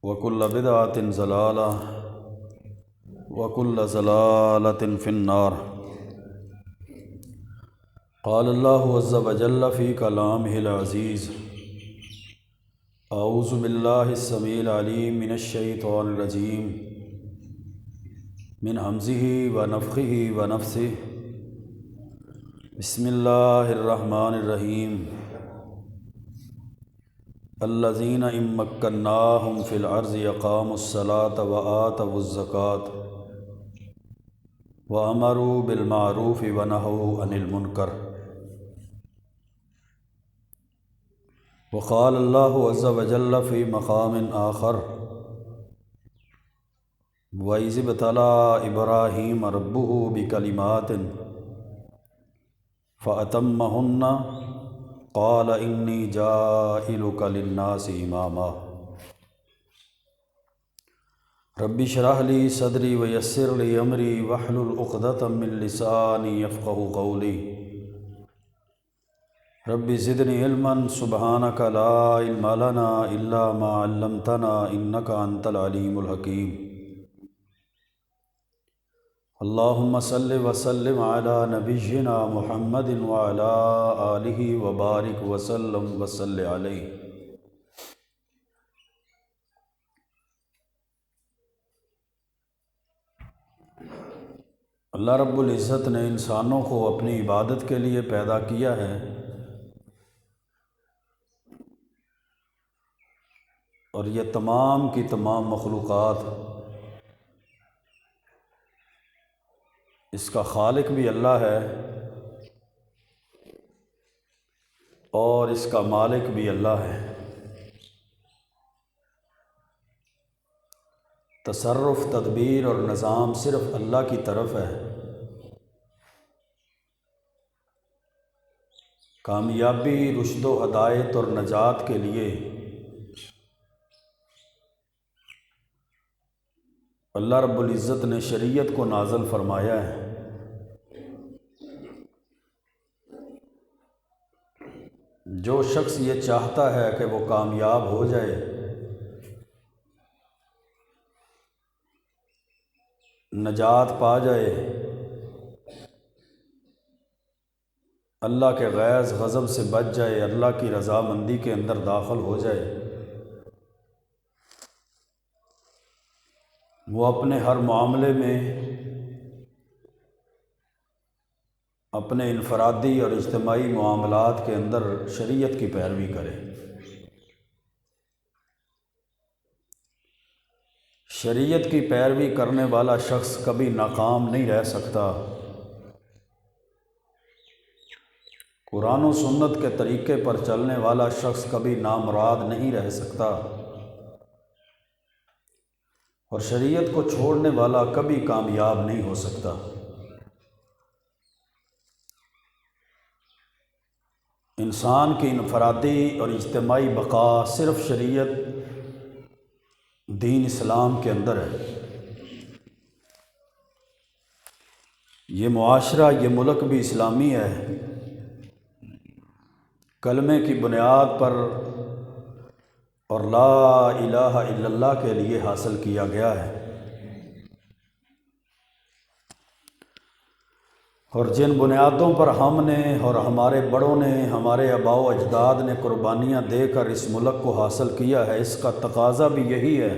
وكل بدعة ضلالة وكل ضلالة في النار. قال الله عز وجل في كلامه العزيز: أعوذ بالله السميع العليم من الشيطان الرجيم من همزه ونفخه ونفثه. بسم الله الرحمن الرحيم. الذين إن مكناهم في الأرض أقاموا الصلاة وآتوا الزكاة وأمروا بالمعروف ونهوا عن المنكر. وقال الله عز وجل في مقام آخر: وإذ ابتلى إبراهيم ربه بكلمات فأتمهن قال إني جاعلك للناس إماما. رب اشرح لي صدري ويسر لي أمري واحلل عقدة من لساني يفقهوا قولي. رب زدني علما سبحانك لا علم لنا إلا ما علمتنا إنك أنت العليم الحكيم. اللهم صل وسلم على نبينا محمد وعلى آلہ وبارک وسلم وصل علیہ. اللہ رب العزت نے انسانوں کو اپنی عبادت کے لیے پیدا کیا ہے، اور یہ تمام کی تمام مخلوقات اس کا خالق بھی اللہ ہے اور اس کا مالک بھی اللہ ہے. تصرف، تدبیر اور نظام صرف اللہ کی طرف ہے. کامیابی، رشد و ہدایت اور نجات کے لیے اللہ رب العزت نے شریعت کو نازل فرمایا ہے. جو شخص یہ چاہتا ہے کہ وہ کامیاب ہو جائے، نجات پا جائے، اللہ کے غیظ غضب سے بچ جائے، اللہ کی رضامندی کے اندر داخل ہو جائے، وہ اپنے ہر معاملے میں اپنے انفرادی اور اجتماعی معاملات کے اندر شریعت کی پیروی کرے. شریعت کی پیروی کرنے والا شخص کبھی ناکام نہیں رہ سکتا. قرآن و سنت کے طریقے پر چلنے والا شخص کبھی نامراد نہیں رہ سکتا، اور شریعت کو چھوڑنے والا کبھی کامیاب نہیں ہو سکتا. انسان کی انفرادی اور اجتماعی بقا صرف شریعت دین اسلام کے اندر ہے. یہ معاشرہ، یہ ملک بھی اسلامی ہے. کلمے کی بنیاد پر اور لا الہ الا اللہ کے لیے حاصل کیا گیا ہے. اور جن بنیادوں پر ہم نے اور ہمارے بڑوں نے، ہمارے آباء و اجداد نے قربانیاں دے کر اس ملک کو حاصل کیا ہے، اس کا تقاضا بھی یہی ہے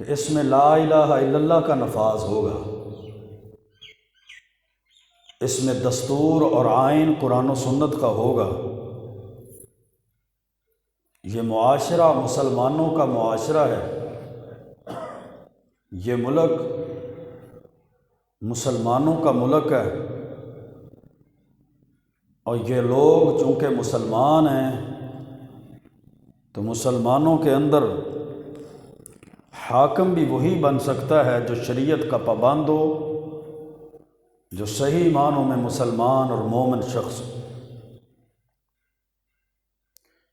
کہ اس میں لا الہ الا اللہ کا نفاذ ہوگا. اس میں دستور اور آئین قرآن و سنت کا ہوگا. یہ معاشرہ مسلمانوں کا معاشرہ ہے. یہ ملک مسلمانوں کا ملک ہے، اور یہ لوگ چونکہ مسلمان ہیں تو مسلمانوں کے اندر حاکم بھی وہی بن سکتا ہے جو شریعت کا پابند ہو، جو صحیح معنوں میں مسلمان اور مومن شخص ہو.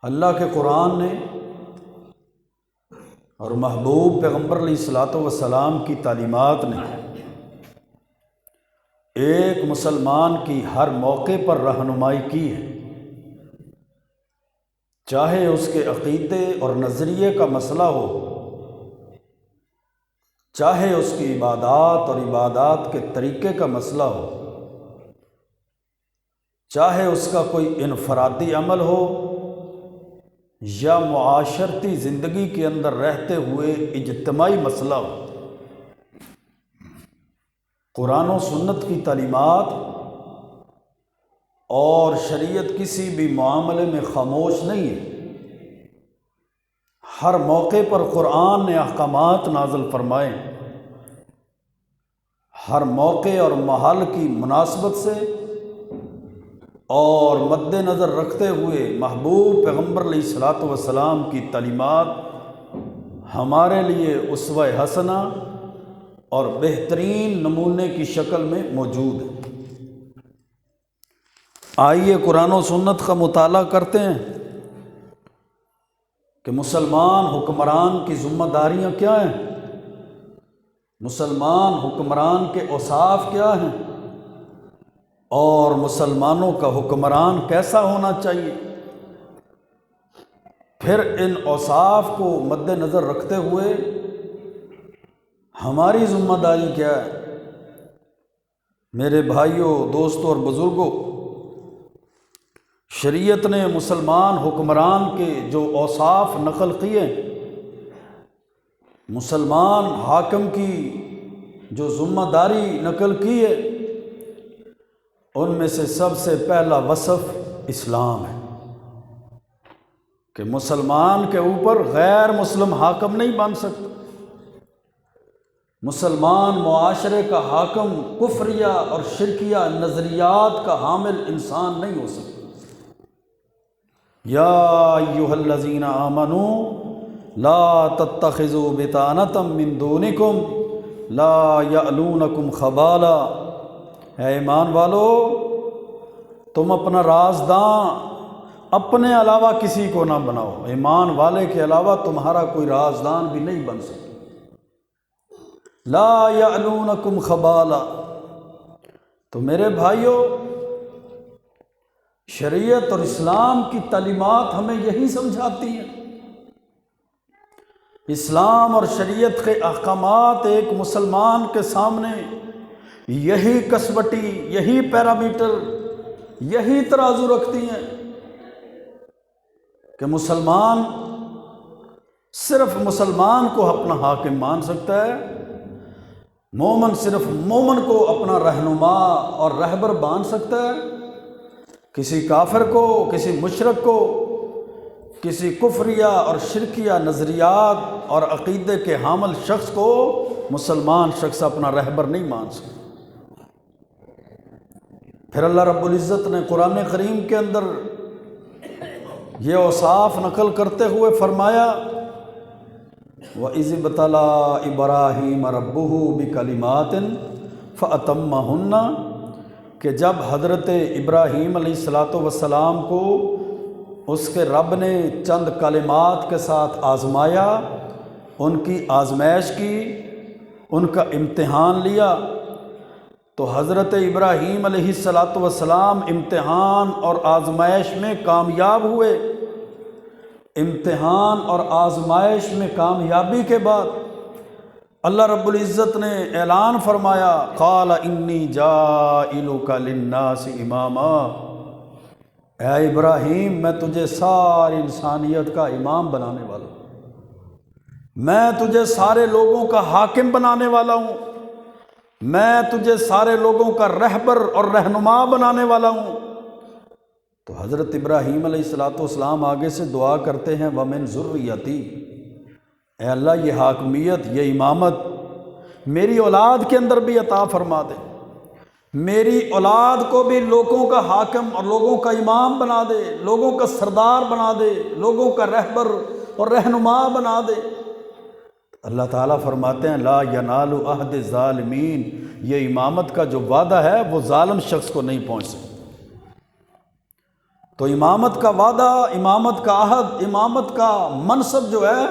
اللہ کے قرآن نے اور محبوب پیغمبر علیہ الصلاۃ والسلام کی تعلیمات نے ایک مسلمان کی ہر موقع پر رہنمائی کی ہے، چاہے اس کے عقیدے اور نظریے کا مسئلہ ہو، چاہے اس کی عبادات اور عبادات کے طریقے کا مسئلہ ہو، چاہے اس کا کوئی انفرادی عمل ہو یا معاشرتی زندگی کے اندر رہتے ہوئے اجتماعی مسئلہ ہو، قرآن و سنت کی تعلیمات اور شریعت کسی بھی معاملے میں خاموش نہیں ہے۔ ہر موقع پر قرآن نے احکامات نازل فرمائے، ہر موقع اور محل کی مناسبت سے اور مد نظر رکھتے ہوئے محبوب پیغمبر علیہ الصلوۃ والسلام کی تعلیمات ہمارے لیے اسوہ حسنہ اور بہترین نمونے کی شکل میں موجود ہے۔ آئیے قرآن و سنت کا مطالعہ کرتے ہیں کہ مسلمان حکمران کی ذمہ داریاں کیا ہیں، مسلمان حکمران کے اوصاف کیا ہیں، اور مسلمانوں کا حکمران کیسا ہونا چاہیے۔ پھر ان اوصاف کو مد نظر رکھتے ہوئے ہماری ذمہ داری کیا ہے۔ میرے بھائیوں، دوستوں اور بزرگوں، شریعت نے مسلمان حکمران کے جو اوصاف نقل کیے، مسلمان حاکم کی جو ذمہ داری نقل کی ہے، ان میں سے سب سے پہلا وصف اسلام ہے کہ مسلمان کے اوپر غیر مسلم حاکم نہیں بن سکتا۔ مسلمان معاشرے کا حاکم کفریہ اور شرکیہ نظریات کا حامل انسان نہیں ہو سکتا۔ یا ایھا الذین آمنوا لا تتخذوا بطانة من دونکم لا یألونکم خبالا، اے ایمان والو، تم اپنا رازداں اپنے علاوہ کسی کو نہ بناؤ، ایمان والے کے علاوہ تمہارا کوئی رازدان بھی نہیں بن سکتا۔ لا یألونکم خبالا۔ تو میرے بھائیوں، شریعت اور اسلام کی تعلیمات ہمیں یہی سمجھاتی ہیں۔ اسلام اور شریعت کے احکامات ایک مسلمان کے سامنے یہی کسوٹی، یہی پیرامیٹر، یہی ترازو رکھتی ہیں کہ مسلمان صرف مسلمان کو اپنا حاکم مان سکتا ہے، مومن صرف مومن کو اپنا رہنما اور رہبر مان سکتا ہے، کسی کافر کو، کسی مشرک کو، کسی کفریہ اور شرکیہ نظریات اور عقیدے کے حامل شخص کو مسلمان شخص اپنا رہبر نہیں مان سکتا۔ پھر اللہ رب العزت نے قرآن کریم کے اندر یہ اوصاف نقل کرتے ہوئے فرمایا، وَإِذِ ابْتَلَىٰ إِبْرَاهِيمَ رَبُّهُ بِكَلِمَاتٍ فَأَتَمَّهُنَّ، کہ جب حضرت ابراہیم علیہ الصلوۃ والسلام کو اس کے رب نے چند کلمات کے ساتھ آزمایا، ان کی آزمائش کی، ان کا امتحان لیا، تو حضرت ابراہیم علیہ الصلوۃ والسلام امتحان اور آزمائش میں کامیاب ہوئے۔ امتحان اور آزمائش میں کامیابی کے بعد اللہ رب العزت نے اعلان فرمایا، قال انی جاعلک للناس اماما، اے ابراہیم، میں تجھے ساری انسانیت کا امام بنانے والا ہوں، میں تجھے سارے لوگوں کا حاکم بنانے والا ہوں، میں تجھے سارے لوگوں کا رہبر اور رہنما بنانے والا ہوں۔ تو حضرت ابراہیم علیہ الصلوۃ والسلام آگے سے دعا کرتے ہیں، وَمِن ذُرِّيَّتِي، اے اللہ یہ حاکمیت، یہ امامت میری اولاد کے اندر بھی عطا فرما دے، میری اولاد کو بھی لوگوں کا حاکم اور لوگوں کا امام بنا دے، لوگوں کا سردار بنا دے، لوگوں کا رہبر اور رہنما بنا دے۔ اللہ تعالیٰ فرماتے ہیں، لا ینال عہد الظالمین، یہ امامت کا جو وعدہ ہے وہ ظالم شخص کو نہیں پہنچ سکتا۔ تو امامت کا وعدہ، امامت کا عہد، امامت کا منصب جو ہے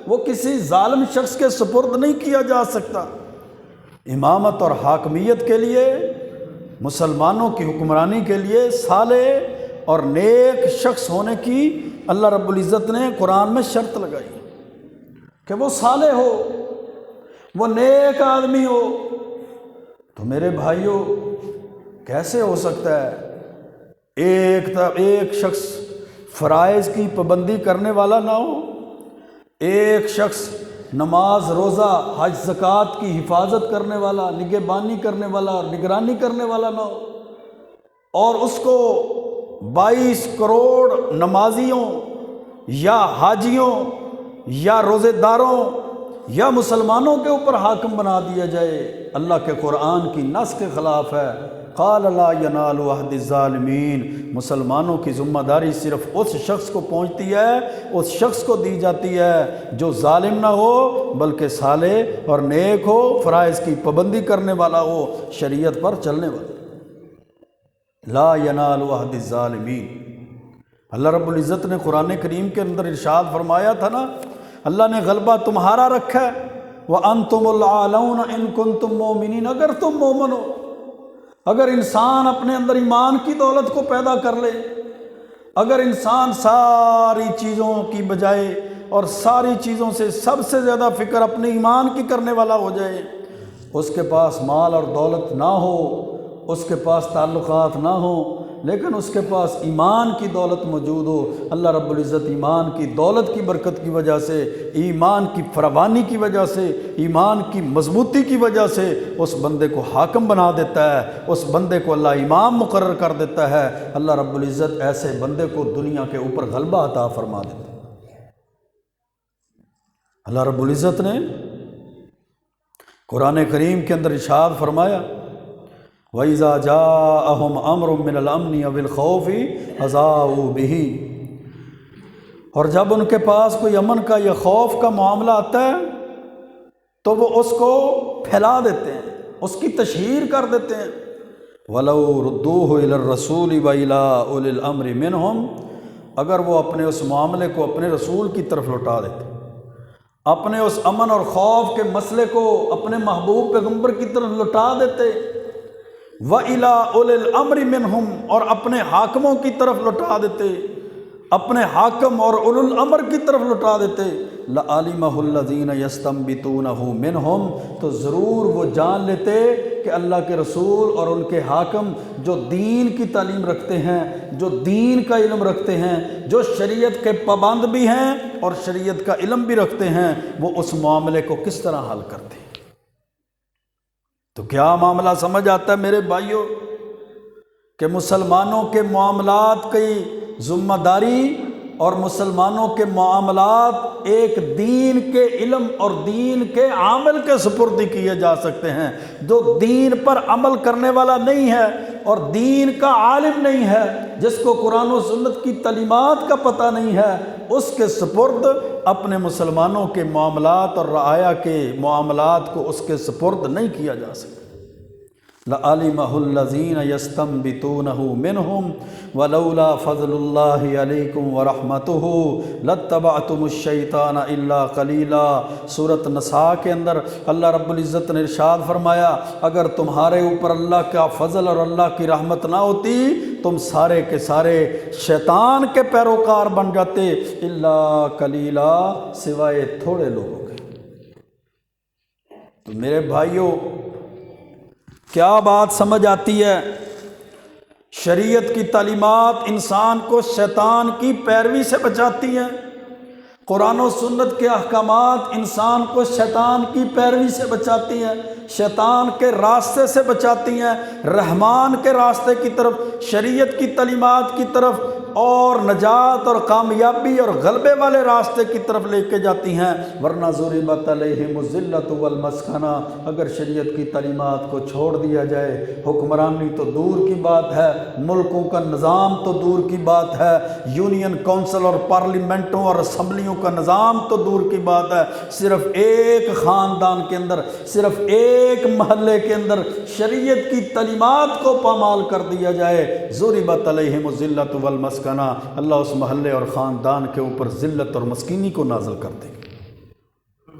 وہ کسی ظالم شخص کے سپرد نہیں کیا جا سکتا۔ امامت اور حاکمیت کے لیے، مسلمانوں کی حکمرانی کے لیے صالح اور نیک شخص ہونے کی اللہ رب العزت نے قرآن میں شرط لگائی کہ وہ صالح ہو، وہ نیک آدمی ہو۔ تو میرے بھائیوں، کیسے ہو سکتا ہے ایک شخص فرائض کی پابندی کرنے والا نہ ہو، ایک شخص نماز روزہ حج زکوٰۃ کی حفاظت کرنے والا، نگہبانی کرنے والا اور نگرانی کرنے والا نہ ہو، اور اس کو 22 کروڑ نمازیوں یا حاجیوں یا روزے داروں یا مسلمانوں کے اوپر حاکم بنا دیا جائے؟ اللہ کے قرآن کی نص کے خلاف ہے۔ قال لا ینال عہد الظالمین، مسلمانوں کی ذمہ داری صرف اس شخص کو پہنچتی ہے، اس شخص کو دی جاتی ہے جو ظالم نہ ہو بلکہ صالح اور نیک ہو، فرائض کی پابندی کرنے والا ہو، شریعت پر چلنے والا۔ لا ینال عہد الظالمین، اللہ رب العزت نے قرآن کریم کے اندر ارشاد فرمایا تھا نا، اللہ نے غلبہ تمہارا رکھا ہے، وَأَنْتُمُ الْأَعْلَوْنَ إِن كُنتُم مُؤْمِنِينَ، اگر تم مومن ہو۔ اگر انسان اپنے اندر ایمان کی دولت کو پیدا کر لے، اگر انسان ساری چیزوں کی بجائے اور ساری چیزوں سے سب سے زیادہ فکر اپنے ایمان کی کرنے والا ہو جائے، اس کے پاس مال اور دولت نہ ہو، اس کے پاس تعلقات نہ ہوں، لیکن اس کے پاس ایمان کی دولت موجود ہو، اللہ رب العزت ایمان کی دولت کی برکت کی وجہ سے، ایمان کی فراوانی کی وجہ سے، ایمان کی مضبوطی کی وجہ سے اس بندے کو حاکم بنا دیتا ہے، اس بندے کو اللہ امام مقرر کر دیتا ہے۔ اللہ رب العزت ایسے بندے کو دنیا کے اوپر غلبہ عطا فرما دیتا ہے۔ اللہ رب العزت نے قرآن کریم کے اندر ارشاد فرمایا، وَإِذَا جَاءَهُمْ أَمْرٌ مِّنَ الْأَمْنِ أَوِ الْخَوْفِ أَذَاعُوا بِهِ، اور جب ان کے پاس کوئی امن کا یا خوف کا معاملہ آتا ہے تو وہ اس کو پھیلا دیتے ہیں، اس کی تشہیر کر دیتے ہیں۔ وَلَوْ رُدُّوهُ إِلَى الرَّسُولِ وَإِلَىٰ أُولِي الْأَمْرِ مِنْهُمْ، اگر وہ اپنے اس معاملے کو اپنے رسول کی طرف لوٹا دیتے، اپنے اس امن اور خوف کے مسئلے کو اپنے محبوب پیغمبر کی طرف لوٹا دیتے، وَإِلَىٰ أُولِي الْأَمْرِ مِنْهُمْ، اور اپنے حاکموں کی طرف لوٹا دیتے، اپنے حاکم اور اولو الامر کی طرف لوٹا دیتے، لَعَلِمَهُ الَّذِينَ يَسْتَنبِطُونَهُ مِنْهُمْ، تو ضرور وہ جان لیتے کہ اللہ کے رسول اور ان کے حاکم جو دین کی تعلیم رکھتے ہیں، جو دین کا علم رکھتے ہیں، جو شریعت کے پابند بھی ہیں اور شریعت کا علم بھی رکھتے ہیں، وہ اس معاملے کو کس طرح حل کرتے ہیں۔ تو کیا معاملہ سمجھ آتا ہے میرے بھائیوں کہ مسلمانوں کے معاملات کی ذمہ داری اور مسلمانوں کے معاملات ایک دین کے علم اور دین کے عامل کے سپرد کیے جا سکتے ہیں۔ جو دین پر عمل کرنے والا نہیں ہے اور دین کا عالم نہیں ہے، جس کو قرآن و سنت کی تعلیمات کا پتہ نہیں ہے، اس کے سپرد اپنے مسلمانوں کے معاملات اور رعایا کے معاملات کو اس کے سپرد نہیں کیا جا سکتا۔ لَعَلِمَهُ الَّذِينَ يَسْتَنبِطُونَهُ مِنْهُمْ وَلَوْلَا فَضْلُ اللَّهِ عَلَيْكُمْ وَرَحْمَتُهُ لَاتَّبَعْتُمُ الشَّيْطَانَ إِلَّا قَلِيلًا۔ سورۃ نساء کے اندر اللہ رب العزت نے ارشاد فرمایا، اگر تمہارے اوپر اللہ کا فضل اور اللہ کی رحمت نہ ہوتی، تم سارے کے سارے شیطان کے پیروکار بن جاتے، الا قلیلا، سوائے تھوڑے لوگوں کے۔ تو میرے بھائیوں، کیا بات سمجھ آتی ہے؟ شریعت کی تعلیمات انسان کو شیطان کی پیروی سے بچاتی ہیں، قرآن و سنت کے احکامات انسان کو شیطان کی پیروی سے بچاتی ہیں، شیطان کے راستے سے بچاتی ہیں، رحمان کے راستے کی طرف، شریعت کی تعلیمات کی طرف اور نجات اور کامیابی اور غلبے والے راستے کی طرف لے کے جاتی ہیں۔ ورنہ ضربت علیہم الذلۃ والمسکنہ، اگر شریعت کی تعلیمات کو چھوڑ دیا جائے، حکمرانی تو دور کی بات ہے، ملکوں کا نظام تو دور کی بات ہے، یونین کونسل اور پارلیمنٹوں اور اسمبلیوں کا نظام تو دور کی بات ہے، صرف ایک خاندان کے اندر، صرف ایک محلے کے اندر شریعت کی تعلیمات کو پامال کر دیا جائے، ضربت علیہم الذلۃ والمسکنہ، اللہ اس محلے اور خاندان کے اوپر ذلت اور مسکینی کو نازل کر دے گا۔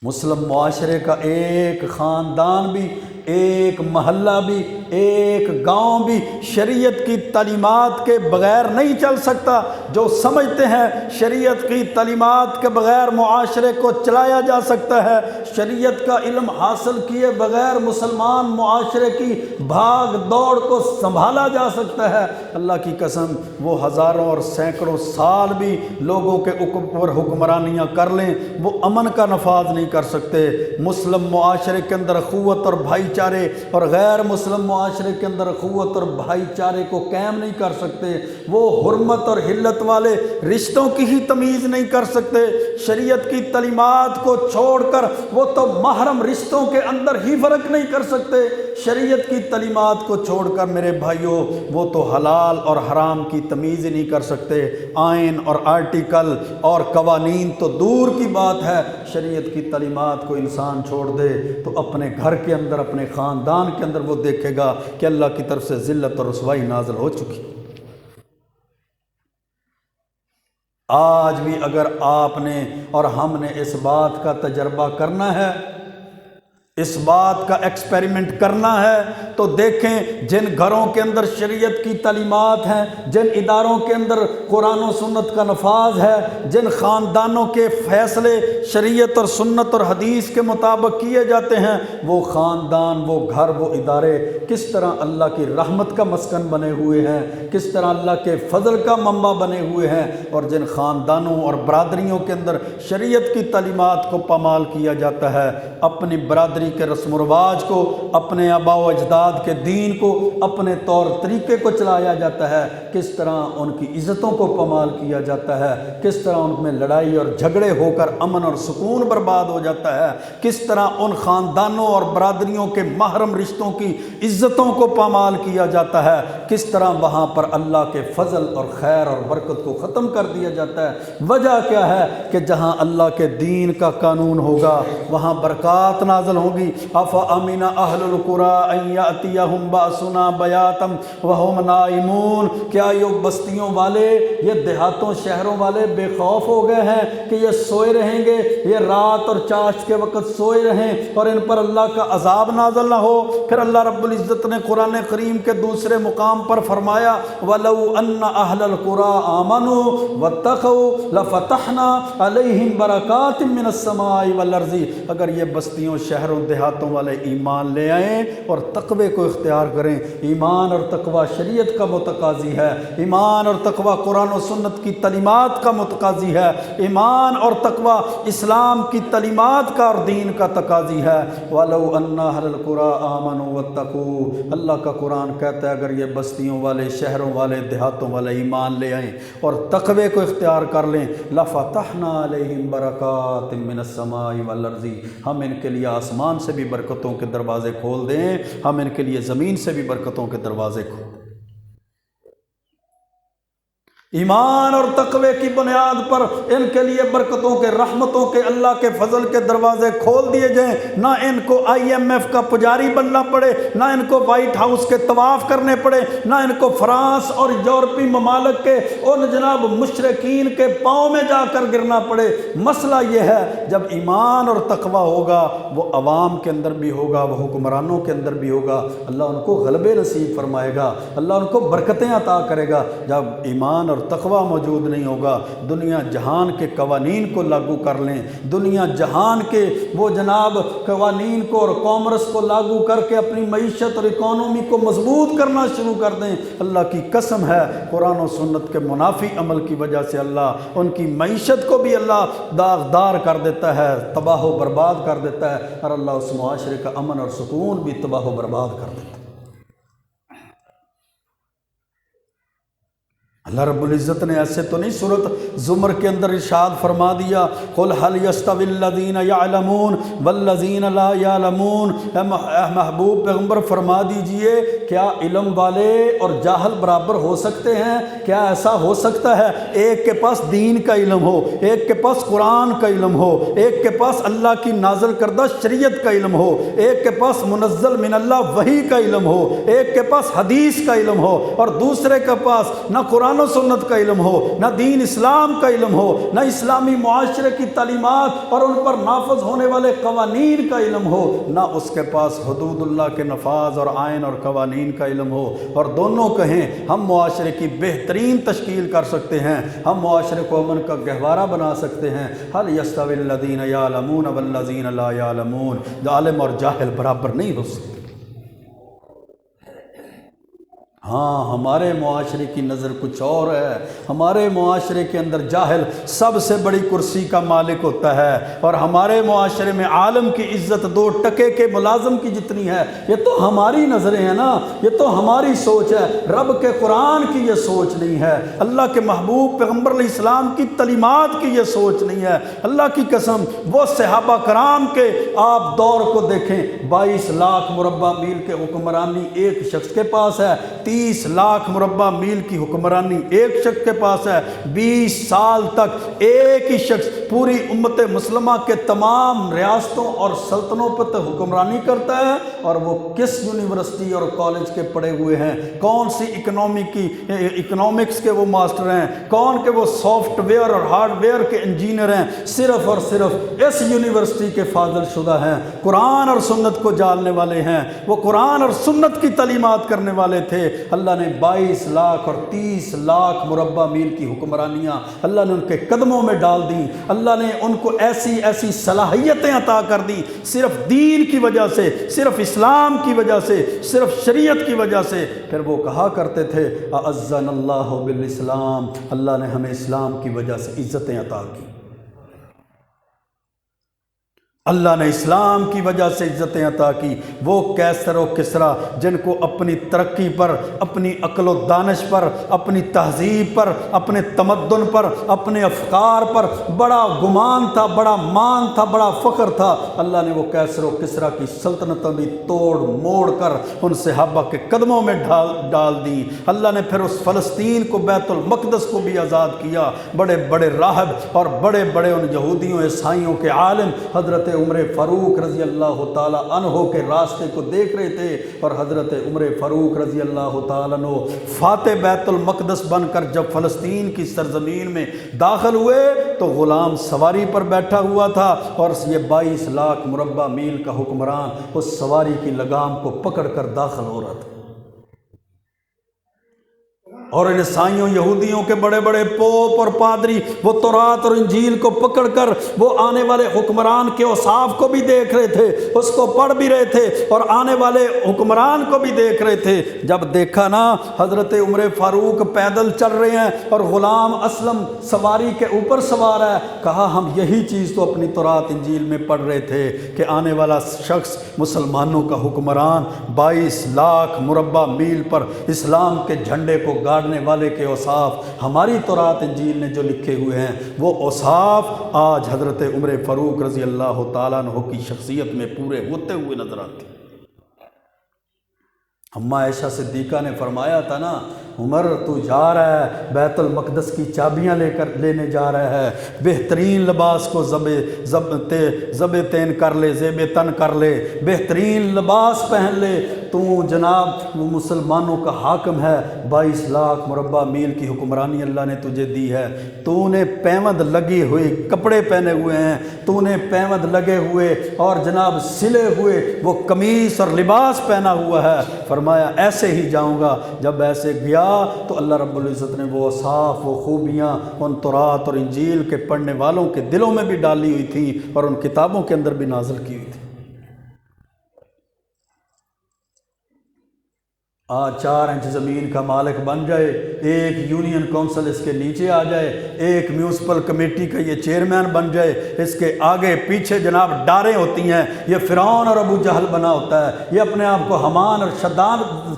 مسلم معاشرے کا ایک خاندان بھی، ایک محلہ بھی ایک گاؤں بھی شریعت کی تعلیمات کے بغیر نہیں چل سکتا۔ جو سمجھتے ہیں شریعت کی تعلیمات کے بغیر معاشرے کو چلایا جا سکتا ہے، شریعت کا علم حاصل کیے بغیر مسلمان معاشرے کی بھاگ دوڑ کو سنبھالا جا سکتا ہے، اللہ کی قسم وہ ہزاروں اور سینکڑوں سال بھی لوگوں کے اوپر حکمرانیاں کر لیں، وہ امن کا نفاذ نہیں کر سکتے۔ مسلم معاشرے کے اندر اخوت اور بھائی چارے اور غیر مسلم معاشرے کے اندر اخوت اور بھائی چارے کو قائم نہیں کر سکتے، وہ حرمت اور حلت والے رشتوں کی ہی تمیز نہیں کر سکتے۔ شریعت کی تعلیمات کو چھوڑ کر وہ تو محرم رشتوں کے اندر ہی فرق نہیں کر سکتے، شریعت کی تعلیمات کو چھوڑ کر میرے بھائیوں وہ تو حلال اور حرام کی تمیز ہی نہیں کر سکتے۔ آئین اور آرٹیکل اور قوانین تو دور کی بات ہے، شریعت کی تعلیمات کو انسان چھوڑ دے تو اپنے گھر کے اندر، اپنے خاندان کے اندر وہ دیکھے گا کہ اللہ کی طرف سے ذلت اور رسوائی نازل ہو چکی۔ آج بھی اگر آپ نے اور ہم نے اس بات کا تجربہ کرنا ہے، اس بات کا ایکسپیریمنٹ کرنا ہے، تو دیکھیں جن گھروں کے اندر شریعت کی تعلیمات ہیں، جن اداروں کے اندر قرآن و سنت کا نفاذ ہے، جن خاندانوں کے فیصلے شریعت اور سنت اور حدیث کے مطابق کیے جاتے ہیں، وہ خاندان، وہ گھر، وہ ادارے کس طرح اللہ کی رحمت کا مسکن بنے ہوئے ہیں، کس طرح اللہ کے فضل کا منبع بنے ہوئے ہیں۔ اور جن خاندانوں اور برادریوں کے اندر شریعت کی تعلیمات کو پامال کیا جاتا ہے، اپنی برادری کے رسم و رواج کو، اپنے آباء و اجداد کے دین کو، اپنے طور طریقے کو چلایا جاتا ہے، کس طرح ان کی عزتوں کو پامال کیا جاتا ہے، کس طرح ان میں لڑائی اور جھگڑے ہو کر امن اور سکون برباد ہو جاتا ہے، کس طرح ان خاندانوں اور برادریوں کے محرم رشتوں کی عزتوں کو پامال کیا جاتا ہے، کس طرح وہاں پر اللہ کے فضل اور خیر اور برکت کو ختم کر دیا جاتا ہے۔ وجہ کیا ہے کہ جہاں اللہ کے دین کا قانون ہوگا وہاں برکات نازل ہوگی۔ افامن اہل القری ان یاتیہم باسنا بیاتا وہم نائمون، کیا یہ بستیوں والے، یہ دیہاتوں شہروں والے بے خوف ہو گئے ہیں کہ یہ سوئے رہیں گے، یہ رات اور چاشت کے وقت سوئے رہیں اور ان پر اللہ کا عذاب نازل نہ ہو؟ پھر اللہ رب العزت نے قرآن کریم کے دوسرے مقام پر فرمایا وَلَوْ أَنَّ أَهْلَ الْقُرَىٰ آمَنُوا وَاتَّقَوْا لَفَتَحْنَا عَلَيْهِمْ بَرَكَاتٍ مِّنَ السَّمَاءِ وَالْأَرْضِ، اگر یہ بستیوں شہروں دیہاتوں والے ایمان لے آئیں اور تقوی کو اختیار کریں۔ ایمان اور تقوی شریعت کا متقاضی ہے، ایمان اور تقوی قرآن و سنت کی تعلیمات کا متقاضی ہے، ایمان اور تقوی اسلام کی تعلیمات کا اور دین کا تقاضی ہے۔ وَلَوْ أَنَّ أَهْلَ الْقُرَىٰ آمَنُوا وَاتَّقُوا، اللہ کا قرآن کہتا ہے اگر یہ بستیوں والے، شہروں والے، دیہاتوں والے ایمان لے آئیں اور تقوی کو اختیار کر لیں، لَفَتَحْنَا عَلَيْهِمْ بَرَكَاتٍ مِّنَ السَّمَاءِ وَالْأَرْضِ، ہم ان کے لیے آسمان سے بھی برکتوں کے دروازے کھول دیں، ہم ان کے لیے زمین سے بھی برکتوں کے دروازے کھول دیں۔ ایمان اور تقوی کی بنیاد پر ان کے لیے برکتوں کے، رحمتوں کے، اللہ کے فضل کے دروازے کھول دیے جائیں، نہ ان کو IMF کا پجاری بننا پڑے، نہ ان کو وائٹ ہاؤس کے طواف کرنے پڑے، نہ ان کو فرانس اور یورپی ممالک کے ان جناب مشرکین کے پاؤں میں جا کر گرنا پڑے۔ مسئلہ یہ ہے جب ایمان اور تقوی ہوگا وہ عوام کے اندر بھی ہوگا، وہ حکمرانوں کے اندر بھی ہوگا، اللہ ان کو غلبے نصیب فرمائے گا، اللہ ان کو برکتیں عطا کرے گا۔ جب ایمان اور تقوی موجود نہیں ہوگا، دنیا جہان کے قوانین کو لاگو کر لیں، دنیا جہان کے وہ جناب قوانین کو اور کامرس کو لاگو کر کے اپنی معیشت اور اکانومی کو مضبوط کرنا شروع کر دیں، اللہ کی قسم ہے قرآن و سنت کے منافی عمل کی وجہ سے اللہ ان کی معیشت کو بھی اللہ داغدار کر دیتا ہے، تباہ و برباد کر دیتا ہے، اور اللہ اس معاشرے کا امن اور سکون بھی تباہ و برباد کر دیتا ہے۔ اللہ رب العزت نے ایسے تو نہیں سورۃ زمر کے اندر ارشاد فرما دیا قُلْ هَلْ يَسْتَوِي الَّذِينَ يَعْلَمُونَ وَالَّذِينَ لَا يَعْلَمُونَ، اے محبوب پیغمبر فرما دیجئے کیا علم والے اور جاہل برابر ہو سکتے ہیں؟ کیا ایسا ہو سکتا ہے ایک کے پاس دین کا علم ہو، ایک کے پاس قرآن کا علم ہو، ایک کے پاس اللہ کی نازل کردہ شریعت کا علم ہو، ایک کے پاس منزل من اللہ وحی کا علم ہو، ایک کے پاس حدیث کا علم ہو، اور دوسرے کے پاس نہ قرآن قرآن و سنت کا علم ہو، نہ دین اسلام کا علم ہو، نہ اسلامی معاشرے کی تعلیمات اور ان پر نافذ ہونے والے قوانین کا علم ہو، نہ اس کے پاس حدود اللہ کے نفاذ اور آئین اور قوانین کا علم ہو، اور دونوں کہیں ہم معاشرے کی بہترین تشکیل کر سکتے ہیں، ہم معاشرے کو امن کا گہوارہ بنا سکتے ہیں، هل يستوي الذين يعلمون والذين لا يعلمون، عالم اور جاہل برابر نہیں ہو سکتے۔ ہاں، ہمارے معاشرے کی نظر کچھ اور ہے، ہمارے معاشرے کے اندر جاہل سب سے بڑی کرسی کا مالک ہوتا ہے، اور ہمارے معاشرے میں عالم کی عزت 2 ٹکے کے ملازم کی جتنی ہے۔ یہ تو ہماری نظریں ہیں نا، یہ تو ہماری سوچ ہے، رب کے قرآن کی یہ سوچ نہیں ہے، اللہ کے محبوب پیغمبر علیہ السلام کی تعلیمات کی یہ سوچ نہیں ہے۔ اللہ کی قسم، وہ صحابہ کرام کے آپ دور کو دیکھیں، 22 لاکھ مربع میل کے حکمرانی ایک شخص کے پاس ہے، 30 لاکھ مربع میل کی حکمرانی ایک شخص کے پاس ہے، 20 سال تک ایک ہی شخص پوری امت مسلمہ کے تمام ریاستوں اور سلطنوں پر حکمرانی کرتا ہے، اور وہ کس یونیورسٹی اور کالج کے پڑھے ہوئے ہیں، کون سی اکنامکس کے وہ ماسٹر ہیں، کون کے وہ سافٹ ویئر اور ہارڈ ویئر کے انجینئر ہیں، صرف اور صرف اس یونیورسٹی کے فاضل شدہ ہیں، قرآن اور سنت کو جاننے والے ہیں، وہ قرآن اور سنت کی تعلیمات کرنے والے تھے۔ اللہ نے 22 لاکھ اور 30 لاکھ مربع میل کی حکمرانیاں اللہ نے ان کے قدموں میں ڈال دیں، اللہ نے ان کو ایسی ایسی صلاحیتیں عطا کر دیں، صرف دین کی وجہ سے، صرف اسلام کی وجہ سے، صرف شریعت کی وجہ سے۔ پھر وہ کہا کرتے تھے اعزنا اللہ بالاسلام، اللہ نے ہمیں اسلام کی وجہ سے عزتیں عطا کی، اللہ نے اسلام کی وجہ سے عزتیں عطا کی۔ وہ کیسر و کسریٰ جن کو اپنی ترقی پر، اپنی عقل و دانش پر، اپنی تہذیب پر، اپنے تمدن پر، اپنے افکار پر بڑا گمان تھا، بڑا مان تھا، بڑا فخر تھا، اللہ نے وہ کیسر و کسریٰ کی سلطنتیں بھی توڑ موڑ کر ان صحابہ کے قدموں میں ڈال دی۔ اللہ نے پھر اس فلسطین کو، بیت المقدس کو بھی آزاد کیا۔ بڑے بڑے راہب اور بڑے بڑے ان یہودیوں عیسائیوں کے عالم حضرت عمر فاروق رضی اللہ تعالیٰ عنہ کے راستے کو دیکھ رہے تھے، اور حضرت عمر فاروق رضی اللہ تعالیٰ عنہ فاتح بیت المقدس بن کر جب فلسطین کی سرزمین میں داخل ہوئے تو غلام سواری پر بیٹھا ہوا تھا، اور یہ 22 لاکھ مربع میل کا حکمران اس سواری کی لگام کو پکڑ کر داخل ہو رہا تھا، اور ان عیسائیوں یہودیوں کے بڑے بڑے پوپ اور پادری وہ تورات اور انجیل کو پکڑ کر وہ آنے والے حکمران کے اوصاف کو بھی دیکھ رہے تھے، اس کو پڑھ بھی رہے تھے، اور آنے والے حکمران کو بھی دیکھ رہے تھے۔ جب دیکھا نا حضرت عمر فاروق پیدل چل رہے ہیں اور غلام اسلم سواری کے اوپر سوار ہے، کہا ہم یہی چیز تو اپنی تورات انجیل میں پڑھ رہے تھے کہ آنے والا شخص مسلمانوں کا حکمران 22 لاکھ مربع میل پر اسلام کے جھنڈے کو گاڑنے والے کے اوصاف ہماری تورات انجیل نے جو لکھے ہوئے ہیں، وہ اوصاف آج حضرت عمر فاروق رضی اللہ تعالیٰ عنہ کی شخصیت میں پورے ہوتے ہوئے نظر آتے ہیں۔ اماں عائشہ صدیقہ نے فرمایا تھا نا، عمر تو جا رہا ہے بیت المقدس کی چابیاں لینے جا رہا ہے، بہترین لباس کو زب تین کر لے، زیب تن کر لے، بہترین لباس پہن لے، تو جناب وہ مسلمانوں کا حاکم ہے، 22 لاکھ مربع میل کی حکمرانی اللہ نے تجھے دی ہے، تو نے پیوند لگے ہوئے کپڑے پہنے ہوئے ہیں، تو نے پیوند لگے ہوئے اور جناب سلے ہوئے وہ قمیص اور لباس پہنا ہوا ہے۔ فرمایا ایسے ہی جاؤں گا۔ جب ایسے گیا تو اللہ رب العزت نے وہ اوصاف، وہ خوبیاں ان تورات اور انجیل کے پڑھنے والوں کے دلوں میں بھی ڈالی ہوئی تھیں اور ان کتابوں کے اندر بھی نازل کی ہوئی تھی۔ 4 انچ زمین کا مالک بن جائے، ایک یونین کونسل اس کے نیچے آ جائے، ایک میونسپل کمیٹی کا یہ چیئرمین بن جائے، اس کے آگے پیچھے جناب ڈاریں ہوتی ہیں، یہ فرعون اور ابو جہل بنا ہوتا ہے، یہ اپنے آپ کو حمان اور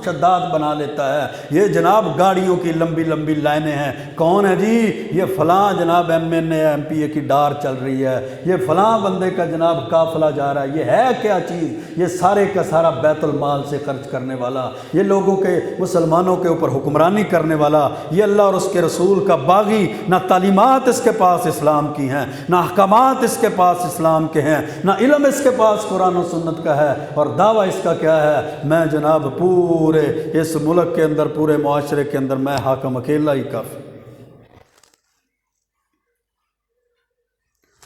شداد بنا لیتا ہے، یہ جناب گاڑیوں کی لمبی لمبی لائنیں ہیں، کون ہے جی؟ یہ فلاں جناب MP کی ڈار چل رہی ہے، یہ فلاں بندے کا جناب قافلہ جا رہا ہے، یہ ہے کیا چیز؟ یہ سارے کا سارا بیت المال سے خرچ کرنے والا، یہ لوگوں کے مسلمانوں کے اوپر حکمرانی کرنے والا، یہ اللہ اور اس کے رسول کا باغی، نہ تعلیمات اس کے پاس اسلام کی ہیں، نہ احکامات اس کے پاس اسلام کے ہیں، نہ علم اس کے پاس قرآن و سنت کا ہے، اور دعویٰ اس کا کیا ہے؟ میں جناب پورے پورے اس ملک کے اندر، پورے معاشرے کے اندر میں حاکم اکیلا ہی کافی۔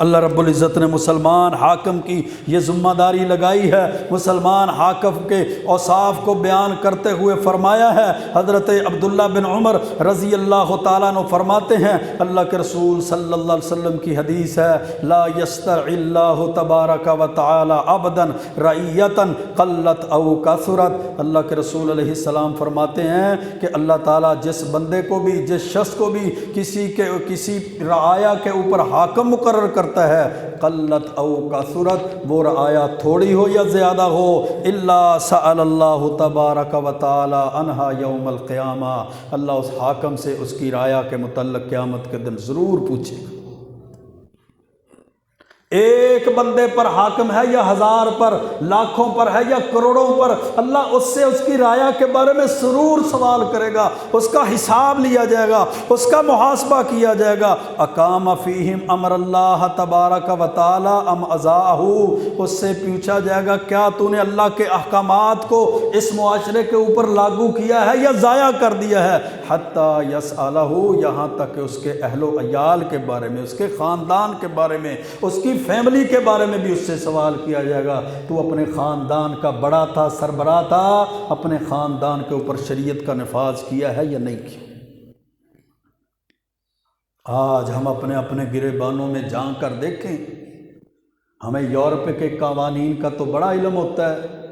اللہ رب العزت نے مسلمان حاکم کی یہ ذمہ داری لگائی ہے۔ مسلمان حاکم کے اوصاف کو بیان کرتے ہوئے فرمایا ہے، حضرت عبداللہ بن عمر رضی اللہ تعالیٰ عنہ فرماتے ہیں، اللہ کے رسول صلی اللہ علیہ وسلم کی حدیث ہے، لا یسترعی اللہ تبارک و تعالی عبدا رعیتا قلت او کثرت۔ اللہ کے رسول علیہ السلام فرماتے ہیں کہ اللہ تعالیٰ جس بندے کو بھی، جس شخص کو بھی کسی رعایا کے اوپر حاکم مقرر کرتا ہے، قلت او کثرت، وہ رعایا تھوڑی ہو یا زیادہ ہو، الا سأل اللہ تبارک و تعالی عنہا یوم القیامہ، اللہ اس حاکم سے اس کی رعایا کے متعلق قیامت کے دن ضرور پوچھے گا۔ ایک بندے پر حاکم ہے یا ہزار پر، لاکھوں پر ہے یا کروڑوں پر، اللہ اس سے اس کی رعایا کے بارے میں ضرور سوال کرے گا، اس کا حساب لیا جائے گا، اس کا محاسبہ کیا جائے گا۔ اقام فیہم امر اللہ تبارک و تعالی ام اضاعہ، اس سے پوچھا جائے گا کیا تو نے اللہ کے احکامات کو اس معاشرے کے اوپر لاگو کیا ہے یا ضائع کر دیا ہے، حتی یسألہ، یہاں تک کہ اس کے اہل و عیال کے بارے میں، اس کے خاندان کے بارے میں، اس کی فیملی کے بارے میں بھی اس سے سوال کیا جائے گا، تو اپنے خاندان کا بڑا تھا، سربراہ تھا، اپنے خاندان کے اوپر شریعت کا نفاذ کیا ہے یا نہیں کیا۔ آج ہم اپنے اپنے گریبانوں میں جھانک کر دیکھیں، ہمیں یورپ کے قوانین کا تو بڑا علم ہوتا ہے،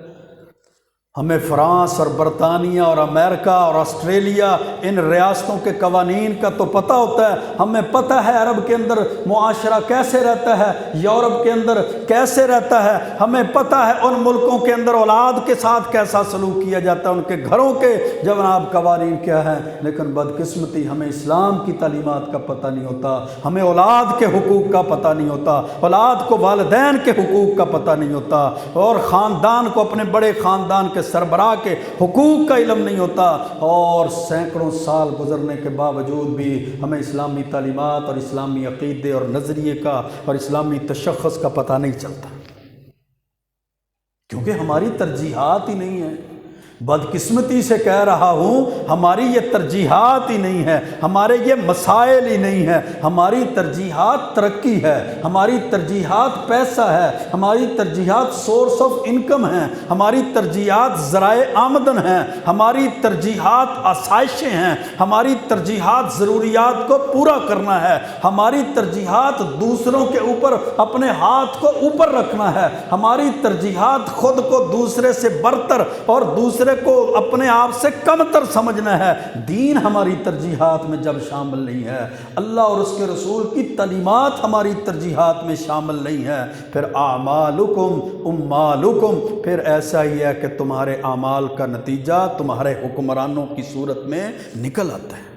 ہمیں فرانس اور برطانیہ اور امریکہ اور آسٹریلیا ان ریاستوں کے قوانین کا تو پتہ ہوتا ہے، ہمیں پتہ ہے عرب کے اندر معاشرہ کیسے رہتا ہے، یورپ کے اندر کیسے رہتا ہے، ہمیں پتہ ہے ان ملکوں کے اندر اولاد کے ساتھ کیسا سلوک کیا جاتا ہے، ان کے گھروں کے جناب قوانین کیا ہیں، لیکن بدقسمتی ہمیں اسلام کی تعلیمات کا پتہ نہیں ہوتا، ہمیں اولاد کے حقوق کا پتہ نہیں ہوتا، اولاد کو والدین کے حقوق کا پتہ نہیں ہوتا، اور خاندان کو اپنے بڑے خاندان کے سربراہ کے حقوق کا علم نہیں ہوتا، اور سینکڑوں سال گزرنے کے باوجود بھی ہمیں اسلامی تعلیمات اور اسلامی عقیدے اور نظریے کا اور اسلامی تشخص کا پتہ نہیں چلتا، کیونکہ ہماری ترجیحات ہی نہیں ہیں۔ بدقسمتی سے کہہ رہا ہوں، ہماری یہ ترجیحات ہی نہیں ہے، ہمارے یہ مسائل ہی نہیں ہے، ہماری ترجیحات ترقی ہے، ہماری ترجیحات پیسہ ہے، ہماری ترجیحات سورس آف انکم ہیں، ہماری ترجیحات ذرائع آمدن ہیں، ہماری ترجیحات آسائشیں ہیں، ہماری ترجیحات ضروریات کو پورا کرنا ہے، ہماری ترجیحات دوسروں کے اوپر اپنے ہاتھ کو اوپر رکھنا ہے، ہماری ترجیحات خود کو دوسرے سے برتر اور دوسرے کو اپنے آپ سے کم تر سمجھنا ہے۔ دین ہماری ترجیحات میں جب شامل نہیں ہے، اللہ اور اس کے رسول کی تعلیمات ہماری ترجیحات میں شامل نہیں ہے، پھر اعمالکم امالکم، پھر ایسا ہی ہے کہ تمہارے اعمال کا نتیجہ تمہارے حکمرانوں کی صورت میں نکل آتا ہے۔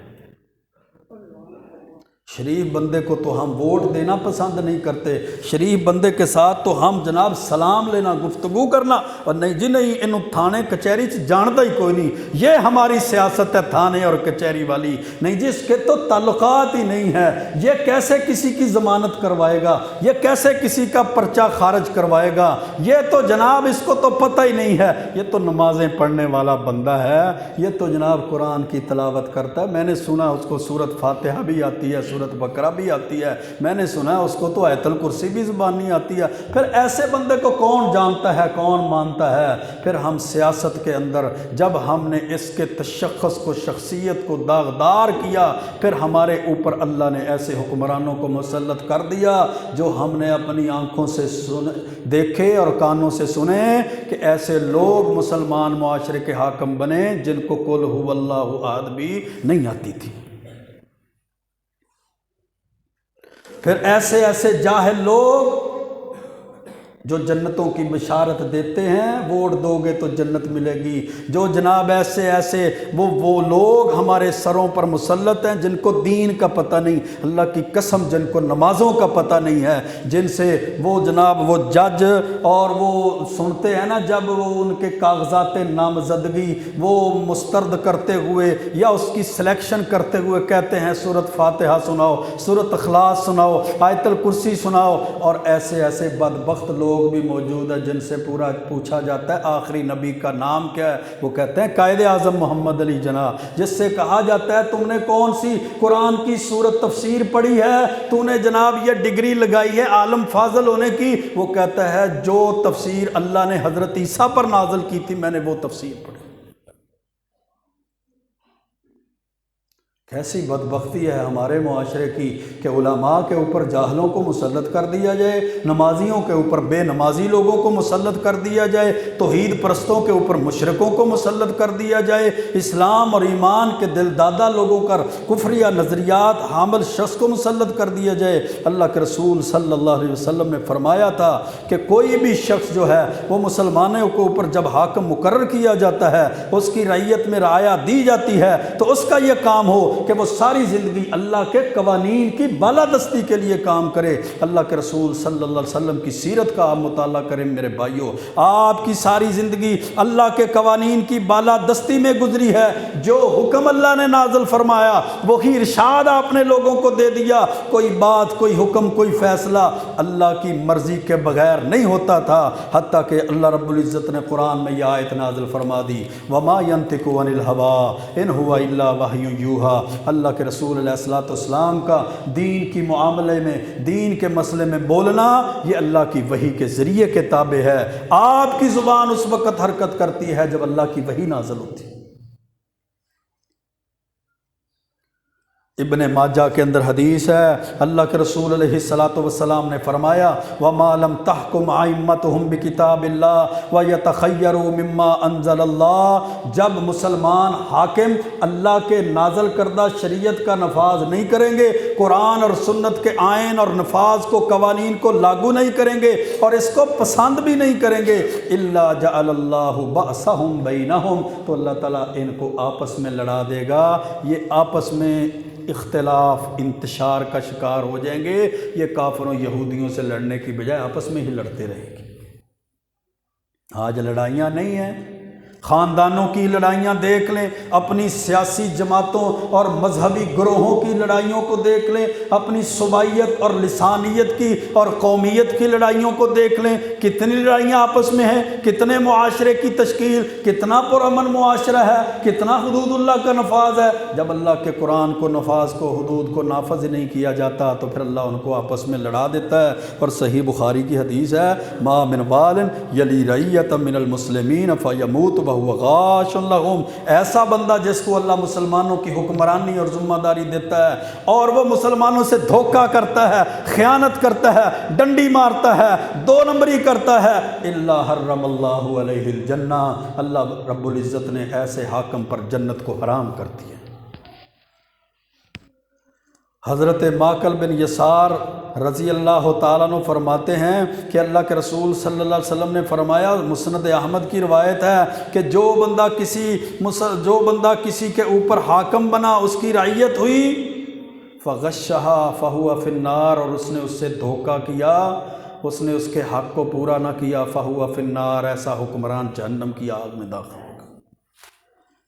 شریف بندے کو تو ہم ووٹ دینا پسند نہیں کرتے، شریف بندے کے ساتھ تو ہم جناب سلام لینا، گفتگو کرنا، اور نہیں جی نہیں انہوں تھانے کچہری سے جانتا ہی کوئی نہیں، یہ ہماری سیاست ہے تھانے اور کچہری والی، نہیں جی اس کے تو تعلقات ہی نہیں ہے، یہ کیسے کسی کی ضمانت کروائے گا، یہ کیسے کسی کا پرچہ خارج کروائے گا، یہ تو جناب اس کو تو پتہ ہی نہیں ہے، یہ تو نمازیں پڑھنے والا بندہ ہے، یہ تو جناب قرآن کی تلاوت کرتا ہے، میں نے سنا اس کو سورۃ فاتحہ بھی آتی ہے، سورۃ بقرہ بھی آتی ہے، میں نے سنا ہے اس کو تو آیت الکرسی بھی زبانی آتی ہے، پھر ایسے بندے کو کون جانتا ہے، کون مانتا ہے؟ پھر ہم سیاست کے اندر جب ہم نے اس کے تشخص کو، شخصیت کو داغدار کیا، پھر ہمارے اوپر اللہ نے ایسے حکمرانوں کو مسلط کر دیا جو ہم نے اپنی آنکھوں سے دیکھے اور کانوں سے سنے کہ ایسے لوگ مسلمان معاشرے کے حاکم بنے جن کو قل هو اللہ احد بھی نہیں آتی تھی۔ پھر ایسے ایسے جاہل لوگ جو جنتوں کی بشارت دیتے ہیں، ووٹ دو گے تو جنت ملے گی، جو جناب ایسے وہ لوگ ہمارے سروں پر مسلط ہیں جن کو دین کا پتہ نہیں، اللہ کی قسم جن کو نمازوں کا پتہ نہیں ہے، جن سے وہ جناب وہ جج اور وہ سنتے ہیں نا جب وہ ان کے کاغذات نامزدگی وہ مسترد کرتے ہوئے یا اس کی سلیکشن کرتے ہوئے کہتے ہیں سورۃ فاتحہ سناؤ، سورۃ اخلاص سناؤ، آیت الکرسی سناؤ، اور ایسے بدبخت لوگ لوگ بھی موجود ہیں جن سے پورا پوچھا جاتا ہے آخری نبی کا نام کیا ہے، وہ کہتے ہیں قائد اعظم محمد علی جناح۔ جس سے کہا جاتا ہے تم نے کون سی قرآن کی سورت تفسیر پڑھی ہے، تو نے جناب یہ ڈگری لگائی ہے عالم فاضل ہونے کی، وہ کہتا ہے جو تفسیر اللہ نے حضرت عیسیٰ پر نازل کی تھی میں نے وہ تفسیر پڑھی۔ کیسی بدبختی ہے ہمارے معاشرے کی کہ علماء کے اوپر جاہلوں کو مسلط کر دیا جائے، نمازیوں کے اوپر بے نمازی لوگوں کو مسلط کر دیا جائے، توحید پرستوں کے اوپر مشرکوں کو مسلط کر دیا جائے، اسلام اور ایمان کے دل دادا لوگوں پر کفریہ نظریات حامل شخص کو مسلط کر دیا جائے۔ اللہ کے رسول صلی اللہ علیہ وسلم نے فرمایا تھا کہ کوئی بھی شخص جو ہے وہ مسلمانوں کے اوپر جب حاکم مقرر کیا جاتا ہے، اس کی رعیت میں رعایا دی جاتی ہے، تو اس کا یہ کام ہو کہ وہ ساری زندگی اللہ کے قوانین کی بالادستی کے لیے کام کرے۔ اللہ کے رسول صلی اللہ علیہ وسلم کی سیرت کا آپ مطالعہ کریں میرے بھائیوں، آپ کی ساری زندگی اللہ کے قوانین کی بالادستی میں گزری ہے۔ جو حکم اللہ نے نازل فرمایا وہی ارشاد آپ نے لوگوں کو دے دیا، کوئی بات، کوئی حکم، کوئی فیصلہ اللہ کی مرضی کے بغیر نہیں ہوتا تھا، حتیٰ کہ اللہ رب العزت نے قرآن میں یہ آیت نازل فرما دی وَمَا يَنْطِقُ عَنِ الْهَوَىٰ إِنْ هُوَ إِلَّا وَحْيٌ يُوحَىٰ۔ اللہ کے رسول علیہ السلام کا دین کی معاملے میں، دین کے مسئلے میں بولنا یہ اللہ کی وحی کے ذریعے کے تابع ہے۔ آپ کی زبان اس وقت حرکت کرتی ہے جب اللہ کی وحی نازل ہوتی ہے۔ ابن ماجہ کے اندر حدیث ہے، اللہ کے رسول علیہ السلام نے فرمایا وَمَا لَمْ تَحْكُمْ أَئِمَّتُهُمْ بِكِتَابِ اللَّهِ وَيَتَخَيَّرُوا مِمَّا أَنزَلَ اللَّهُ، جب مسلمان حاکم اللہ کے نازل کردہ شریعت کا نفاذ نہیں کریں گے، قرآن اور سنت کے آئین اور نفاذ کو، قوانین کو لاگو نہیں کریں گے اور اس کو پسند بھی نہیں کریں گے، إِلَّا جَعَلَ اللَّهُ بَأْسَهُمْ بَيْنَهُمْ، تو اللہ تعالیٰ ان کو آپس میں لڑا دے گا، یہ آپس میں اختلاف انتشار کا شکار ہو جائیں گے، یہ کافروں یہودیوں سے لڑنے کی بجائے آپس میں ہی لڑتے رہیں گے۔ آج لڑائیاں نہیں ہیں، خاندانوں کی لڑائیاں دیکھ لیں، اپنی سیاسی جماعتوں اور مذہبی گروہوں کی لڑائیوں کو دیکھ لیں، اپنی صوبائیت اور لسانیت کی اور قومیت کی لڑائیوں کو دیکھ لیں، کتنی لڑائیاں آپس میں ہیں، کتنے معاشرے کی تشکیل، کتنا پرامن معاشرہ ہے، کتنا حدود اللہ کا نفاذ ہے۔ جب اللہ کے قرآن کو، نفاذ کو، حدود کو نافذ نہیں کیا جاتا تو پھر اللہ ان کو آپس میں لڑا دیتا ہے۔ اور صحیح بخاری کی حدیث ہے ما من بال یلی رعیت من المسلمین فیموت وهو غاش لهم، ایسا بندہ جس کو اللہ مسلمانوں کی حکمرانی اور ذمہ داری دیتا ہے اور وہ مسلمانوں سے دھوکہ کرتا ہے، خیانت کرتا ہے، ڈنڈی مارتا ہے، دو نمبری کرتا ہے، الا حرم اللہ علیہ الجنہ، اللہ رب العزت نے ایسے حاکم پر جنت کو حرام کر دیا۔ حضرت ماقل بن یسار رضی اللہ تعالیٰ عنہ فرماتے ہیں کہ اللہ کے رسول صلی اللہ علیہ وسلم نے فرمایا، مسند احمد کی روایت ہے کہ جو بندہ کسی کے اوپر حاکم بنا، اس کی رعیت ہوئی، فغشہا فہو فی النار، اور اس نے اس سے دھوکہ کیا، اس نے اس کے حق کو پورا نہ کیا، فہو فی النار، ایسا حکمران جہنم کی آگ میں داخل ہوگا،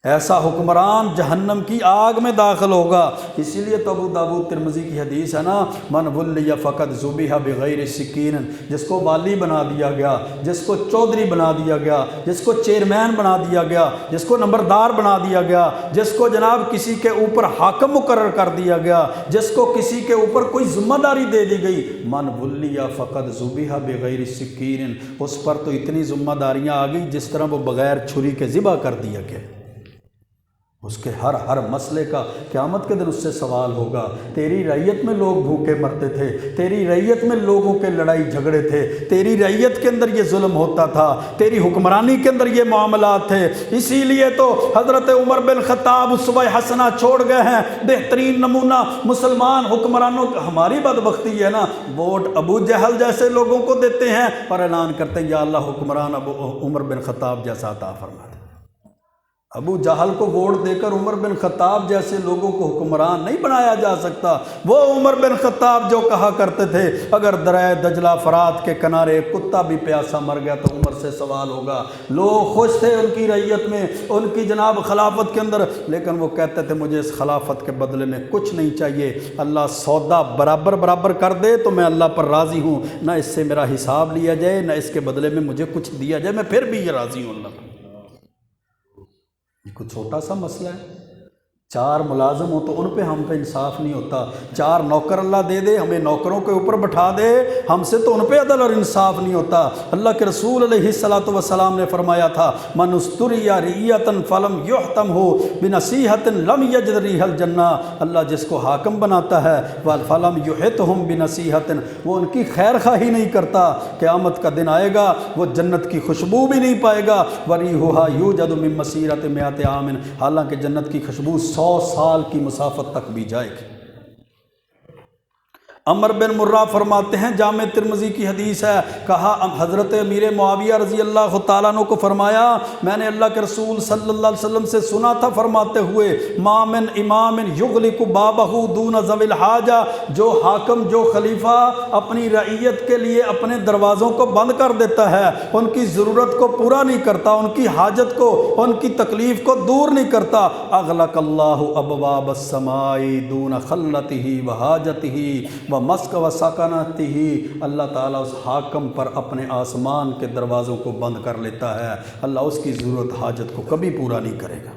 ایسا حکمران جہنم کی آگ میں داخل ہوگا۔ اسی لیے تو ابو داؤد ترمذی کی حدیث ہے نا، من ولی فقط ذبح بغیر سکین، جس کو والی بنا دیا گیا، جس کو چودھری بنا دیا گیا، جس کو چیئرمین بنا دیا گیا، جس کو نمبردار بنا دیا گیا، جس کو جناب کسی کے اوپر حاکم مقرر کر دیا گیا، جس کو کسی کے اوپر کوئی ذمہ داری دے دی گئی، من ولی فقط ذبح بغیر سکین، اس پر تو اتنی ذمہ داریاں آ گئی جس طرح وہ بغیر چھری کے ذبح کر دیا گیا۔ اس کے ہر مسئلے کا قیامت کے دن اس سے سوال ہوگا۔ تیری رعیت میں لوگ بھوکے مرتے تھے، تیری رعیت میں لوگوں کے لڑائی جھگڑے تھے، تیری رعیت کے اندر یہ ظلم ہوتا تھا، تیری حکمرانی کے اندر یہ معاملات تھے۔ اسی لیے تو حضرت عمر بن خطاب اسوہ حسنہ چھوڑ گئے ہیں، بہترین نمونہ مسلمان حکمرانوں کا۔ ہماری بدبختی ہے نا، ووٹ ابو جہل جیسے لوگوں کو دیتے ہیں اور اعلان کرتے ہیں یا اللہ حکمران ابو عمر بن خطاب جیسا عطا فرما دے۔ ابو جہل کو ووٹ دے کر عمر بن خطاب جیسے لوگوں کو حکمران نہیں بنایا جا سکتا۔ وہ عمر بن خطاب جو کہا کرتے تھے اگر دریائے دجلہ فرات کے کنارے ایک کتا بھی پیاسا مر گیا تو عمر سے سوال ہوگا۔ لوگ خوش تھے ان کی رعیت میں، ان کی جناب خلافت کے اندر، لیکن وہ کہتے تھے مجھے اس خلافت کے بدلے میں کچھ نہیں چاہیے، اللہ سودا برابر برابر کر دے تو میں اللہ پر راضی ہوں، نہ اس سے میرا حساب لیا جائے نہ اس کے بدلے میں مجھے کچھ دیا جائے، میں پھر بھی یہ راضی ہوں اللہ پر۔ یہ کوئی چھوٹا سا مسئلہ ہے؟ 4 ملازم ہو تو ان پہ ہم پہ انصاف نہیں ہوتا، 4 نوکر اللہ دے دے ہمیں نوکروں کے اوپر بٹھا دے، ہم سے تو ان پہ عدل اور انصاف نہیں ہوتا۔ اللہ کے رسول علیہ الصلوۃ والسلام نے فرمایا تھا من استری رعیۃ فلم یحتم ہو بنصیحۃ لم یجد ریح الجنہ، اللہ جس کو حاکم بناتا ہے فلم یحتہم بنصیحۃ، وہ ان کی خیر خواہی نہیں کرتا، قیامت کا دن آئے گا وہ جنت کی خوشبو بھی نہیں پائے گا، وریحھا یوجد من مسیرۃ 100 عام، حالانکہ جنت کی خوشبو 100 سال کی مسافت تک بھی جائے گی۔ عمر بن مرہ فرماتے ہیں، جامع ترمذی کی حدیث ہے، کہا حضرت امیر معاویہ رضی اللہ تعالیٰ عنہ کو فرمایا میں نے اللہ کے رسول صلی اللہ علیہ وسلم سے سنا تھا فرماتے ہوئے ما من امام یغلق بابہ دون ذوی الحاجہ، جو حاکم جو خلیفہ اپنی رعیت کے لیے اپنے دروازوں کو بند کر دیتا ہے، ان کی ضرورت کو پورا نہیں کرتا، ان کی حاجت کو ان کی تکلیف کو دور نہیں کرتا، اغلق اللہ ابواب السماء دون خلتہ وحاجتہ مسک و سکنتہ، اللہ تعالیٰ اس حاکم پر اپنے آسمان کے دروازوں کو بند کر لیتا ہے، اللہ اس کی ضرورت حاجت کو کبھی پورا نہیں کرے گا۔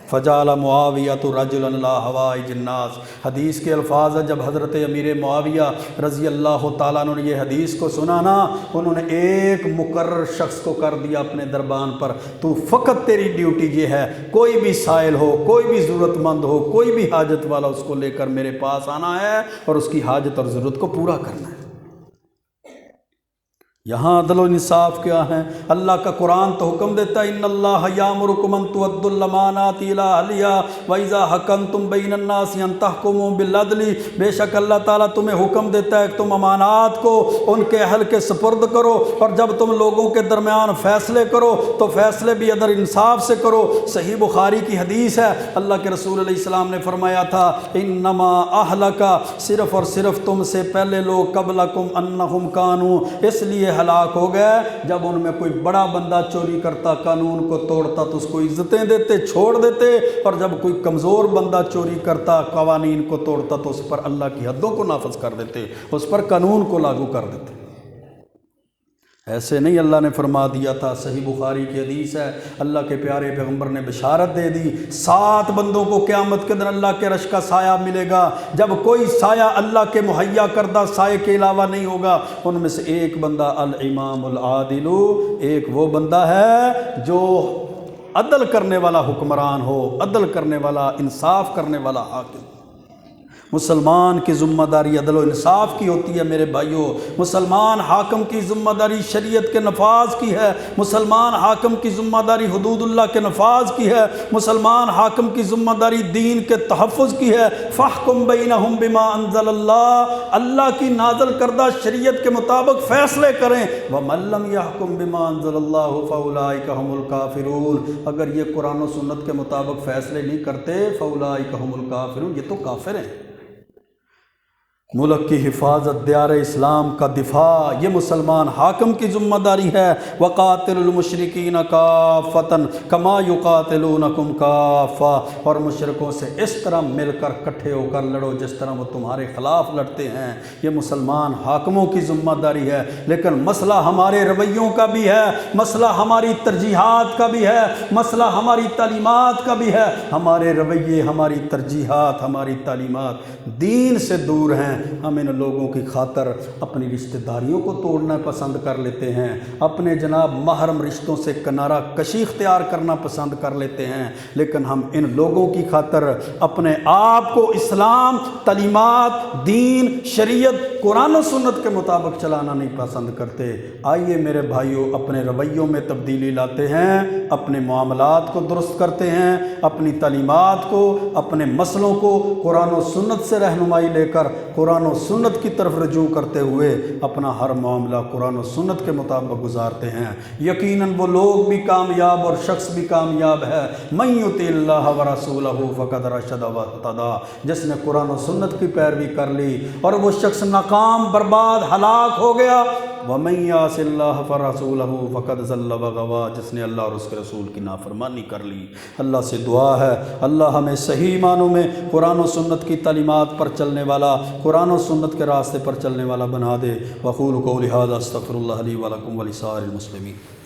فجعل معاویہ رجلا لا حوائج الناس، حدیث کے الفاظ ہے جب حضرت امیر معاویہ رضی اللہ تعالیٰ عنہ نے یہ حدیث کو سنا نا، انہوں نے ایک مقرر شخص کو کر دیا اپنے دربان پر، تو فقط تیری ڈیوٹی یہ ہے کوئی بھی سائل ہو، کوئی بھی ضرورت مند ہو، کوئی بھی حاجت والا اس کو لے کر میرے پاس آنا ہے اور اس کی حاجت اور ضرورت کو پورا کرنا ہے۔ یہاں عدل و انصاف کیا ہے؟ اللہ کا قرآن تو حکم دیتا ہے ان اللہ یامرکم ان تؤدوا الامانات الی اہلہا واذا حکمتم بین الناس ان تحکموا بالعدل، بے شک اللہ تعالیٰ تمہیں حکم دیتا ہے کہ تم امانات کو ان کے اہل کے سپرد کرو، اور جب تم لوگوں کے درمیان فیصلے کرو تو فیصلے بھی عدل انصاف سے کرو۔ صحیح بخاری کی حدیث ہے، اللہ کے رسول علیہ السلام نے فرمایا تھا انما اہلک، صرف اور صرف تم سے پہلے لوگ قبلکم انہم کانوا، اس لیے ہلاک ہو گئے جب ان میں کوئی بڑا بندہ چوری کرتا، قانون کو توڑتا تو اس کو عزتیں دیتے، چھوڑ دیتے، اور جب کوئی کمزور بندہ چوری کرتا، قوانین کو توڑتا تو اس پر اللہ کی حدوں کو نافذ کر دیتے، اس پر قانون کو لاگو کر دیتے۔ ایسے نہیں اللہ نے فرما دیا تھا، صحیح بخاری کی حدیث ہے، اللہ کے پیارے پیغمبر نے بشارت دے دی 7 بندوں کو قیامت کے دن اللہ کے عرش کا سایہ ملے گا، جب کوئی سایہ اللہ کے مہیا کردہ سائے کے علاوہ نہیں ہوگا۔ ان میں سے ایک بندہ الامام العادل، ایک وہ بندہ ہے جو عدل کرنے والا حکمران ہو، عدل کرنے والا، انصاف کرنے والا حاکم۔ مسلمان کی ذمہ داری عدل و انصاف کی ہوتی ہے میرے بھائیوں، مسلمان حاکم کی ذمہ داری شریعت کے نفاذ کی ہے، مسلمان حاکم کی ذمہ داری حدود اللہ کے نفاذ کی ہے، مسلمان حاکم کی ذمہ داری دین کے تحفظ کی ہے۔ فاحکم بینہم بما انزل اللہ، اللہ کی نازل کردہ شریعت کے مطابق فیصلے کریں۔ ومن لم یحکم بما انزل اللہ فاولئک هم الکافرون، اگر یہ قرآن و سنت کے مطابق فیصلے نہیں کرتے فاولئک هم الکافرون، یہ تو کافر ہیں۔ ملک کی حفاظت، دیار اسلام کا دفاع، یہ مسلمان حاکم کی ذمہ داری ہے۔ وقاتل المشرکین کافۃ کما یقاتلونکم کافہ، اور مشرکوں سے اس طرح مل کر کٹھے ہو کر لڑو جس طرح وہ تمہارے خلاف لڑتے ہیں۔ یہ مسلمان حاکموں کی ذمہ داری ہے، لیکن مسئلہ ہمارے رویوں کا بھی ہے، مسئلہ ہماری ترجیحات کا بھی ہے، مسئلہ ہماری تعلیمات کا بھی ہے۔ ہمارے رویے، ہماری ترجیحات، ہماری تعلیمات دین سے دور ہیں۔ ہم ان لوگوں کی خاطر اپنی رشتہ داریوں کو توڑنا پسند کر لیتے ہیں، اپنے جناب محرم رشتوں سے کنارہ کشی اختیار کرنا پسند کر لیتے ہیں، لیکن ہم ان لوگوں کی خاطر اپنے آپ کو اسلام، تعلیمات، دین، شریعت، قرآن و سنت کے مطابق چلانا نہیں پسند کرتے۔ آئیے میرے بھائیوں، اپنے رویوں میں تبدیلی لاتے ہیں، اپنے معاملات کو درست کرتے ہیں، اپنی تعلیمات کو، اپنے مسئلوں کو قرآن و سنت سے رہنمائی لے کر قرآن قرآن و سنت کی طرف رجوع کرتے ہوئے اپنا ہر معاملہ قرآن و سنت کے مطابق گزارتے ہیں، یقیناً وہ لوگ بھی کامیاب اور شخص بھی کامیاب ہے۔ من یطع اللہ ورسولہ فقد رشد واہتدی، جس نے قرآن و سنت کی پیروی کر لی اور وہ شخص ناکام، برباد، ہلاک ہو گیا۔ وَمَن يَعْصِ اللَّهَ وَرَسُولَهُ فَقَدْ ضَلَّ وَغَوَىٰ، جس نے اللہ اور اس کے رسول کی نافرمانی کر لی۔ اللہ سے دعا ہے اللہ ہمیں صحیح معنوں میں قرآن و سنت کی تعلیمات پر چلنے والا، قرآن و سنت کے راستے پر چلنے والا بنا دے۔ وَأَقُولُ قَوْلِي هَٰذَا أَسْتَغْفِرُ اللَّهَ لِي وَلَكُمْ وَلِسَائِرِ الْمُسْلِمِينَ۔